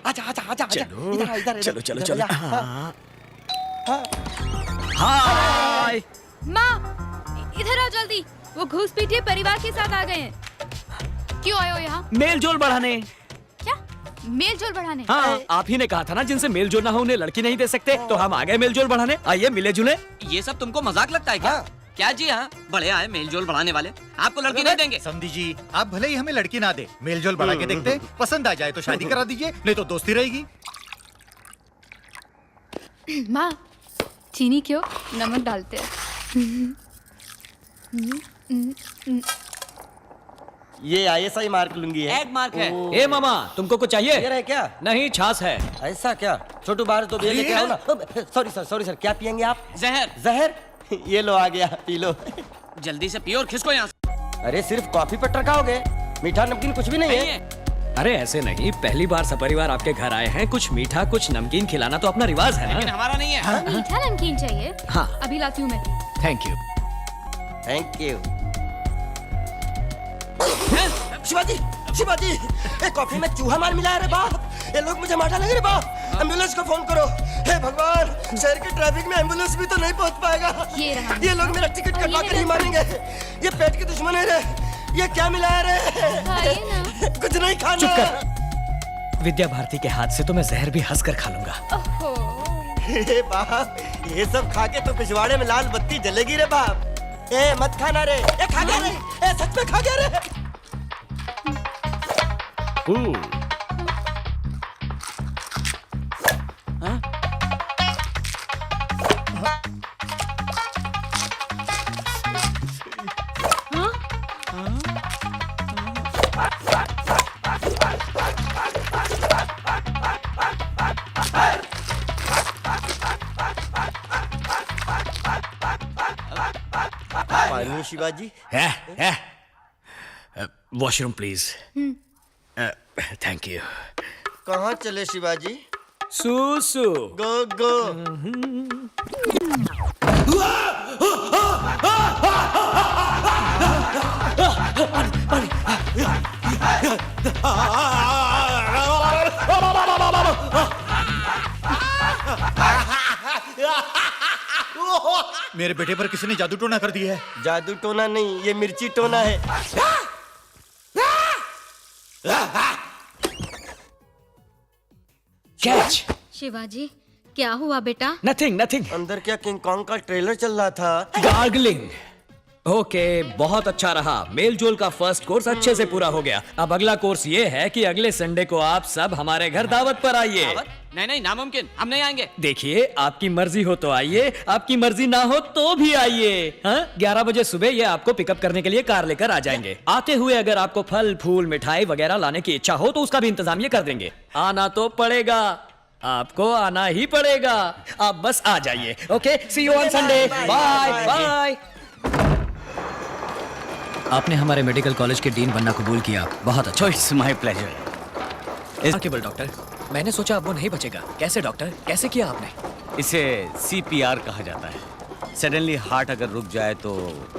आजा आजा आजा चलो, इधर इधर चलो चलो इधर, चलो। इधर, हाँ। हाय। माँ इधर आओ जल्दी, वो घूसपीटिए परिवार के साथ आ गए हैं। क्यों आए हो यहाँ? मेल जोल बढ़ाने। क्या मेल जोल बढ़ाने? हाँ, आप ही ने कहा था ना जिनसे मेल जोल ना हो उन्हें लड़की नहीं दे सकते, तो हम आ गए मेल जोल बढ़ाने। आइए मिले जुले। ये सब तुमको मजाक लगता है क्या? हाँ। क्या जी हाँ, बड़े आए मेल जोल बढ़ाने वाले, आपको लड़की नहीं देंगे। समधी जी, आप भले ही हमें लड़की ना दे, मेल जोल बढ़ा के देखते, पसंद आ जाए तो शादी करा दीजिए, नहीं तो दोस्ती रहेगी। माँ चीनी क्यों, नमक डालते हैं। ये ISI मार्क लूंगी है। एग मार्क है। ए मामा, तुमको कुछ चाहिए? ये रहे क्या? नहीं, छाछ है। ऐसा क्या? छोटू बाहर तो लेके आओ ना। सॉरी सर, क्या पियेंगे आप? जहर। जहर? ये लो आ गया, पी लो। जल्दी से पियो और खिसको यहाँ से। अरे सिर्फ कॉफी पर टरकाओगे, मीठा नमकीन कुछ भी नहीं नहीं है। है। अरे ऐसे नहीं, पहली बार सपरिवार आपके घर आए हैं, कुछ मीठा कुछ नमकीन खिलाना तो अपना रिवाज है लेकिन ना। हमारा नहीं है। मीठा नमकीन चाहिए? हाँ। अभी लाती हूँ मैं। Thank you. Thank you. Shivaji, Shivaji, ये कॉफी में चूहा मार मिला है रे बाप। ये लोग मुझे मार डालेंगे रे बाप। एम्बुलेंस को फोन करो। हे भगवान, शहर के ट्रैफिक में एम्बुलेंस भी तो नहीं पहुंच पाएगा। ये रहा। ये लोग मेरा टिकट कटवा कर ही मारेंगे। ये पेट के दुश्मन है रे। ये क्या मिला है रे? खाइए ना। कुछ नहीं खाना। चुप कर। विद्या भारती के हाथ से तो मैं जहर भी हंस कर खा लूंगा। ओहो। हे बाप, ये सब खा के तो पिछवाड़े में लाल बत्ती जलेगी रे बाप। ए मत खाना रे। ए खा गया रे। ए सच में खा गया रे। पानी शिवाजी। है। Washroom please. Thank you. कहाँ चले शिवाजी? सुसु। गो गो। मेरे बेटे पर किसी ने जादू टोना कर दिया है। जादू टोना नहीं, ये मिर्ची टोना है। कैच। शिवाजी क्या हुआ बेटा? Nothing nothing. अंदर क्या किंग कॉन्ग का ट्रेलर चल रहा था? गार्गलिंग। ओके, बहुत अच्छा रहा। मेल जोल का फर्स्ट कोर्स अच्छे से पूरा हो गया। अब अगला कोर्स ये है कि अगले संडे को आप सब हमारे घर दावत पर आइए। नहीं नहीं, नामुमकिन, हम नहीं आएंगे। देखिए, आपकी मर्जी हो तो आइए, आपकी मर्जी ना हो तो भी आइए। 11 बजे सुबह ये आपको पिकअप करने के लिए कार लेकर आ जाएंगे। आते हुए अगर आपको फल फूल मिठाई वगैरह लाने की इच्छा हो तो उसका भी इंतजाम ये कर देंगे। आना तो पड़ेगा, आपको आना ही पड़ेगा। आप बस आ जाइए। Okay, see you on Sunday. Bye bye. आपने हमारे मेडिकल कॉलेज के डीन बनना कबूल किया, बहुत अच्छा। It's my pleasure. केवल डॉक्टर, मैंने सोचा अब वो नहीं बचेगा। कैसे डॉक्टर, कैसे किया आपने? इसे CPR कहा जाता है। सडनली हार्ट अगर रुक जाए तो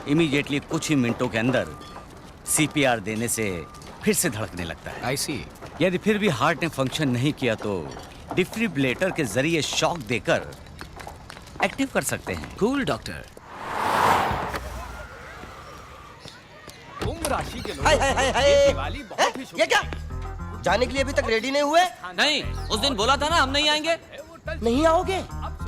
इमीडिएटली कुछ ही मिनटों के अंदर CPR देने से फिर से धड़कने लगता है। आई सी। यदि फिर भी हार्ट ने फंक्शन नहीं किया तो डिफिब्रिलेटर के जरिए शॉक देकर एक्टिव कर सकते हैं। Cool doctor. Hi hi hi hi. ये क्या? जाने के लिए अभी तक रेडी नहीं हुए? नहीं, उस दिन बोला था ना हम नहीं आएंगे। नहीं आओगे?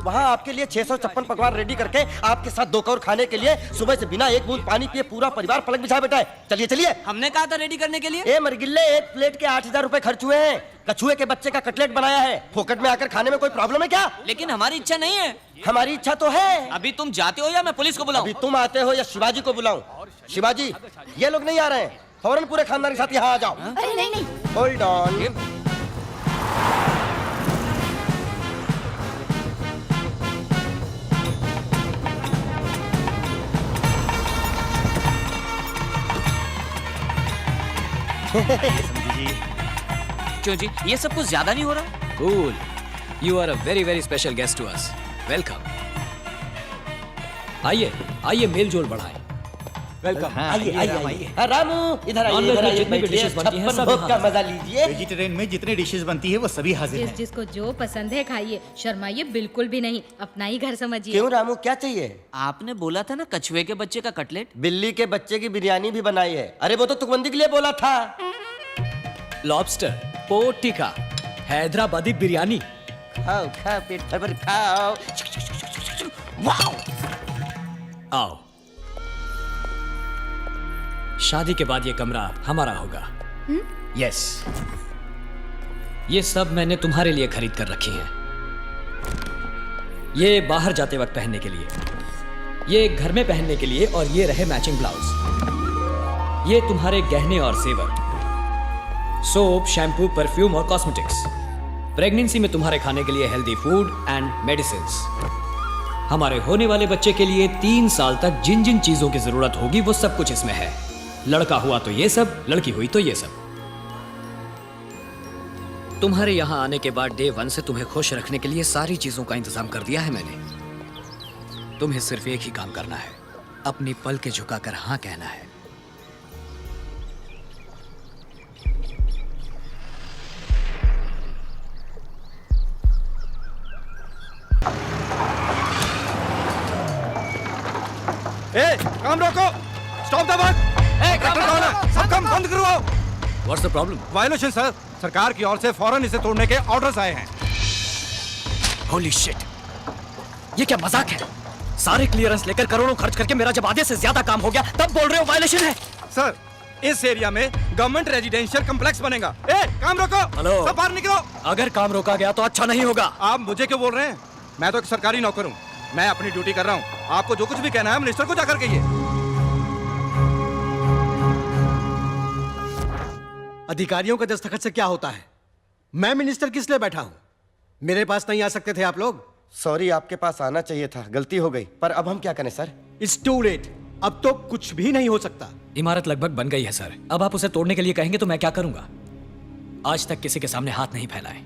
वहाँ आपके लिए 656 पकवान रेडी करके आपके साथ 2 कौर खाने के लिए सुबह से बिना एक बूंद पानी पिए पूरा परिवार पलक बिछा बैठा है। चलिए चलिए। हमने कहा था रेडी करने के लिए। ए मरगिल्ले, एक प्लेट के 8000 रुपए खर्च हुए हैं। कछुए के बच्चे का कटलेट बनाया है। फोकट में आकर खाने में कोई प्रॉब्लम है क्या? लेकिन हमारी इच्छा नहीं है। हमारी इच्छा तो है। अभी तुम जाते हो या मैं पुलिस को बुलाऊं? अभी तुम आते हो या शिवाजी को बुलाऊं? शिवाजी, ये लोग नहीं आ रहे हैं। फौरन पूरे खानदान के साथ यहाँ आ जाओ। अरे नहीं नहीं। Hold on. क्यों जी, ये सब कुछ ज्यादा नहीं हो रहा? Cool. You are a very very special guest to us. Welcome. आइए आइए, मेल जोल बढ़ाएं। वेलकम। आइए आइए। रामू इधर आइए, नॉनवेज इधर में आइए, जितनी भी बैठिए, dishes बनती हैं, छप्पन सब भोग यहाँ का हैं। मजा लीजिए। वेजिटेरियन में जितनी डिशेस बनती है वो सभी हाजिर जिस हैं। जिसको जो पसंद है खाइए, शर्माइए बिल्कुल भी नहीं, अपना ही घर समझिए। क्यों रामू, क्या चाहिए? आपने बोला था ना कछुए के बच्चे का कटलेट। बिल्ली के बच्चे की बिरयानी भी बनाई है। अरे वो तो तुकबंदी के लिए बोला था। Lobster, pork tikka, Hyderabadi biryani. खाओ खाओ, पेट भर भर खाओ। वाओ! आओ। शादी के बाद ये कमरा हमारा होगा। यस। ये सब मैंने तुम्हारे लिए खरीद कर रखी है। ये बाहर जाते वक्त पहनने के लिए, ये घर में पहनने के लिए, और ये रहे मैचिंग ब्लाउज। ये तुम्हारे गहने और सेवर, सोप, शैम्पू, परफ्यूम और कॉस्मेटिक्स। प्रेगनेंसी में तुम्हारे खाने के लिए हेल्दी फूड एंड मेडिसिन्स। हमारे होने वाले बच्चे के लिए 3 साल तक जिन जिन चीजों की जरूरत होगी वो सब कुछ इसमें है। लड़का हुआ तो ये सब, लड़की हुई तो ये सब। तुम्हारे यहां आने के बाद डे 1 से तुम्हें खुश रखने के लिए सारी चीजों का इंतजाम कर दिया है मैंने। तुम्हें सिर्फ एक ही काम करना है, अपनी पलकें झुकाकर हाँ कहना है। काम रोको, स्टॉप द वर्क। ट्रैक्टर कौन है? सब काम बंद करवाओ। What's the problem? Violation sir, सरकार की ओर से फौरन इसे तोड़ने के ऑर्डर्स आए हैं। Holy shit! ये क्या मजाक है? सारे क्लियरेंस लेकर करोड़ों खर्च करके मेरा जब आधे से ज्यादा काम हो गया तब बोल रहे हो वायलेशन है। सर, इस एरिया में गवर्नमेंट रेजिडेंशियल कॉम्प्लेक्स बनेगा। काम रोको। हेलो। सब बाहर निकलो। अगर काम रोका गया तो अच्छा नहीं होगा। आप मुझे क्यों बोल रहे हैं? मैं तो एक सरकारी नौकर हूँ, मैं अपनी ड्यूटी कर रहा हूँ। आपको जो कुछ भी कहना है मिनिस्टर को जाकर कहिए। अधिकारियों के दस्तखत से क्या होता है? मैं मिनिस्टर किस लिए बैठा हूं? मेरे पास नहीं आ सकते थे आप लोग? सॉरी, आपके पास आना चाहिए था, गलती हो गई। पर अब हम क्या करें सर? It's to late. अब तो कुछ भी नहीं हो सकता। इमारत लगभग बन गई है सर। अब आप उसे तोड़ने के लिए कहेंगे तो मैं क्या करूंगा? आज तक किसी के सामने हाथ नहीं फैलाए।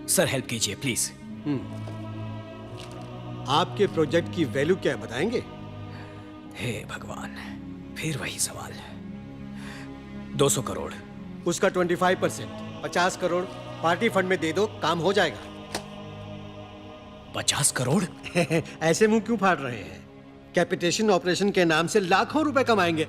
सर हेल्प कीजिए प्लीज। आपके प्रोजेक्ट की वैल्यू क्या है बताएंगे? हे भगवान, फिर वही सवाल। 200 करोड़। उसका 25%, 50 करोड़ पार्टी फंड में दे दो, काम हो जाएगा। 50 करोड़? ऐसे मुंह क्यों फाड़ रहे हैं? कैपिटेशन ऑपरेशन के नाम से लाखों रुपए कमाएंगे।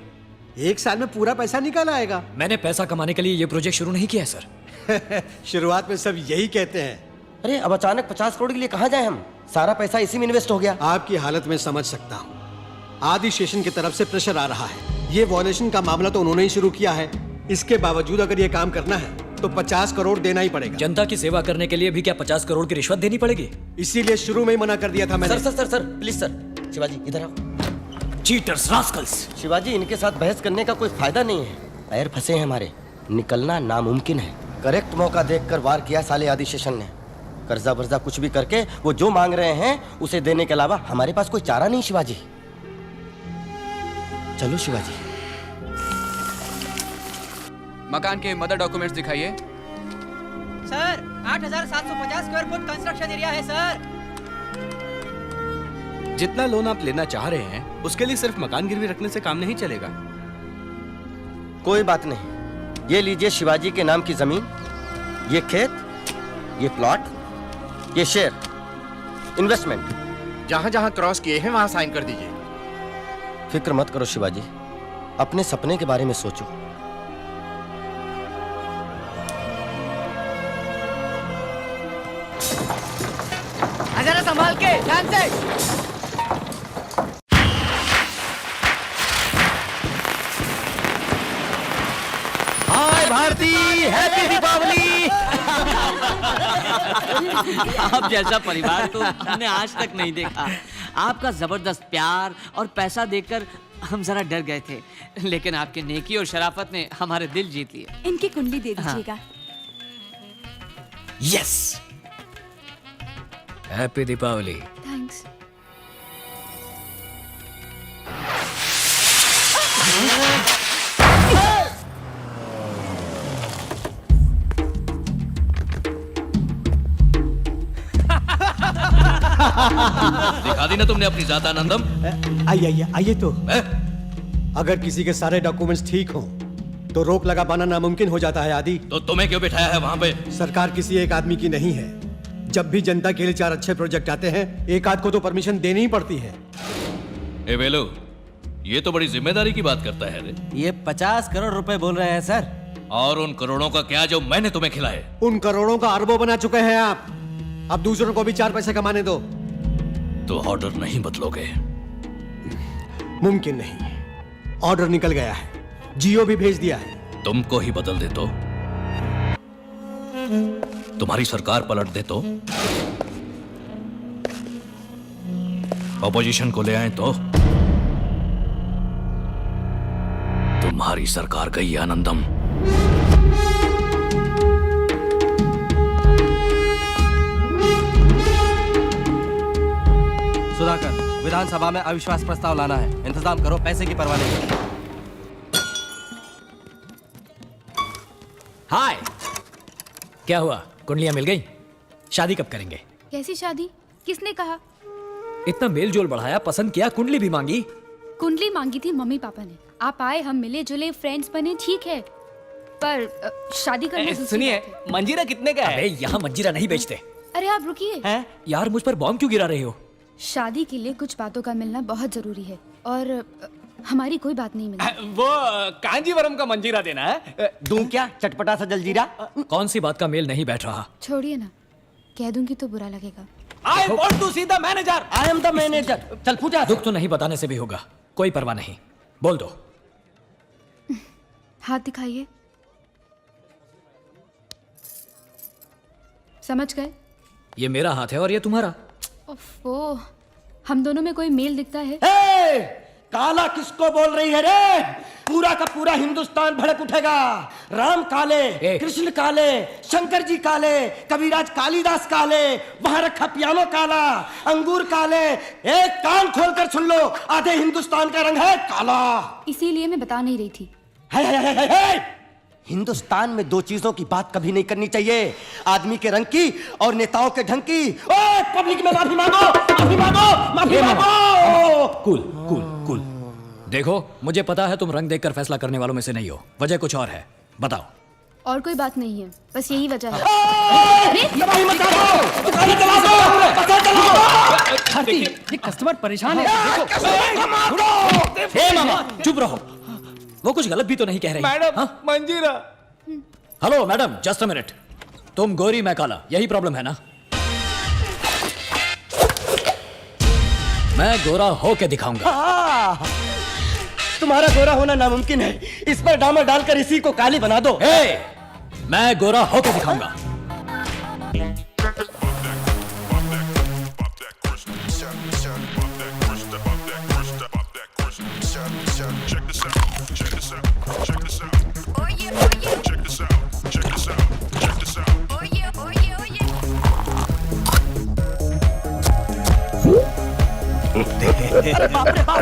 1 साल में पूरा पैसा निकल आएगा। मैंने पैसा कमाने के लिए ये प्रोजेक्ट शुरू नहीं किया है सर। शुरुआत में सब यही कहते हैं। अरे अब अचानक 50 करोड़ के लिए कहाँ जाए हम? सारा पैसा इसी में इन्वेस्ट हो गया। आपकी हालत में समझ सकता हूँ। आदि स्टेशन की तरफ से प्रेशर आ रहा है। ये वॉयलेशन का मामला तो उन्होंने ही शुरू किया है। इसके बावजूद अगर ये काम करना है तो 50 करोड़ देना ही पड़ेगा। जनता की सेवा करने के लिए भी क्या 50 करोड़ की रिश्वत देनी पड़ेगी? इसीलिए शुरू में ही मना कर दिया था मैंने। Sir please sir. शिवाजी इधर आओ। Cheaters, Rascals. शिवाजी, इनके साथ बहस करने का कोई फायदा नहीं है। पैर फंसे हैं हमारे, निकलना नामुमकिन है। करेक्ट मौका देखकर वार किया साले आदि शेषन ने। कर्जा वर्जा कुछ भी करके वो जो मांग रहे हैं उसे देने के अलावा हमारे पास कोई चारा नहीं। शिवाजी चलो शिवाजी। मकान के मदर डॉक्यूमेंट्स दिखाइए। Sir 8,750 square foot construction area है सर। जितना लोन आप लेना चाह रहे हैं उसके लिए सिर्फ मकान गिरवी रखने से काम नहीं चलेगा। कोई बात नहीं, ये लीजिए शिवाजी के नाम की जमीन, ये खेत, ये प्लॉट, ये शेयर, इन्वेस्टमेंट। जहाँ जहाँ क्रॉस किए हैं वहाँ साइन कर दीजिए। फिक्र मत करो शिवाजी, अपने सपने के बारे में सोचो। जरा संभाल के, ध्यान से। हाय भारती, हैप्पी दीपावली। आप जैसा परिवार तो हमने आज तक नहीं देखा। आपका जबरदस्त प्यार और पैसा देखकर हम जरा डर गए थे, लेकिन आपके नेकी और शराफत ने हमारे दिल जीत लिए। इनकी कुंडली दे दीजिएगा। Yes, happy Deepavali. थैंक्स। दिखा दी ना तुमने अपनी जात आनंदम। आइए आइए आइए तो। अगर किसी के सारे डॉक्यूमेंट्स ठीक हों तो रोक लगा पाना नामुमकिन हो जाता है आदि। तो तुम्हें क्यों बिठाया है वहां पे? सरकार किसी एक आदमी की नहीं है। जब भी जनता के लिए 4 अच्छे प्रोजेक्ट आते हैं, एक आध को तो परमिशन देनी ही पड़ती है। ए वेलो, ये तो बड़ी जिम्मेदारी की बात करता है रे। ये 50 करोड़ रुपए बोल रहे हैं सर। और उन करोड़ों का क्या जो मैंने तुम्हें खिलाए? उन करोड़ों का अरबों बना चुके हैं आप। अब दूसरों को भी 4 पैसे कमाने दो। तो ऑर्डर नहीं बदलोगे? मुमकिन नहीं। ऑर्डर निकल गया है, जियो भी भेज दिया है। तुमको ही बदल दे तो? तुम्हारी सरकार पलट दे तो? ऑपोजिशन को ले आए तो? तुम्हारी सरकार गई आनंदम। सुधाकर, विधानसभा में अविश्वास प्रस्ताव लाना है। इंतजाम करो, पैसे की परवाह नहीं। हाय, क्या हुआ? कुंडलियां मिल गई? शादी कब करेंगे? कैसी शादी? किसने कहा? इतना मेल जोल बढ़ाया, पसंद किया, कुंडली भी मांगी। कुंडली मांगी थी मम्मी पापा ने। आप आए, हम मिले जुले, फ्रेंड्स बने, ठीक है, पर शादी करना दूसरी बात है। मंजीरा कितने का अबे यहाँ मंजीरा नहीं बेचते। अरे आप रुकिए। यार मुझ पर बॉम्ब क्यों गिरा रही हो? शादी के लिए कुछ बातों का मिलना बहुत जरूरी है और हमारी कोई बात नहीं मिली। वो कांजीवरम का मंजीरा देना है। दूं क्या चटपटा सा जलजीरा? कौन सी बात का मेल नहीं बैठ रहा? छोड़िए ना, कह दूंगी तो बुरा लगेगा। I want to see the manager. I am the manager. चल पूजा। दुख तो नहीं बताने से भी होगा, कोई परवाह नहीं, बोल दो। हाथ दिखाइए। समझ गए? ये मेरा हाथ है और ये तुम्हारा। ओफो, हम दोनों में कोई मेल दिखता है? काला किसको बोल रही है रे? पूरा का पूरा हिंदुस्तान भड़क उठेगा। राम काले, कृष्ण काले, शंकर जी काले, कबीराज कालिदास काले, वहां रखा पियानो काला, अंगूर काले। एक कान खोलकर सुन लो, आधे हिंदुस्तान का रंग है काला। इसीलिए मैं बता नहीं रही थी। है। हिंदुस्तान में 2 चीजों की बात कभी नहीं करनी चाहिए, आदमी के रंग की और नेताओं के ढंग की। ओए पब्लिक में माफी मांगो, माफी मांगो, माफी मांगो। Cool cool cool. देखो, मुझे पता है तुम रंग देखकर फैसला करने वालों में से नहीं हो, वजह कुछ और है, बताओ। और कोई बात नहीं है, बस यही वजह है। ये कस्टमर परेशान है। मामा चुप रहो, वो कुछ गलत भी तो नहीं कह रही। मैडम मंजीरा। Hello madam, just a minute. तुम गोरी मैं काला, यही प्रॉब्लम है ना? मैं गोरा होके दिखाऊंगा। तुम्हारा गोरा होना नामुमकिन है, इस पर डामर डालकर इसी को काली बना दो। मैं गोरा होके दिखाऊंगा।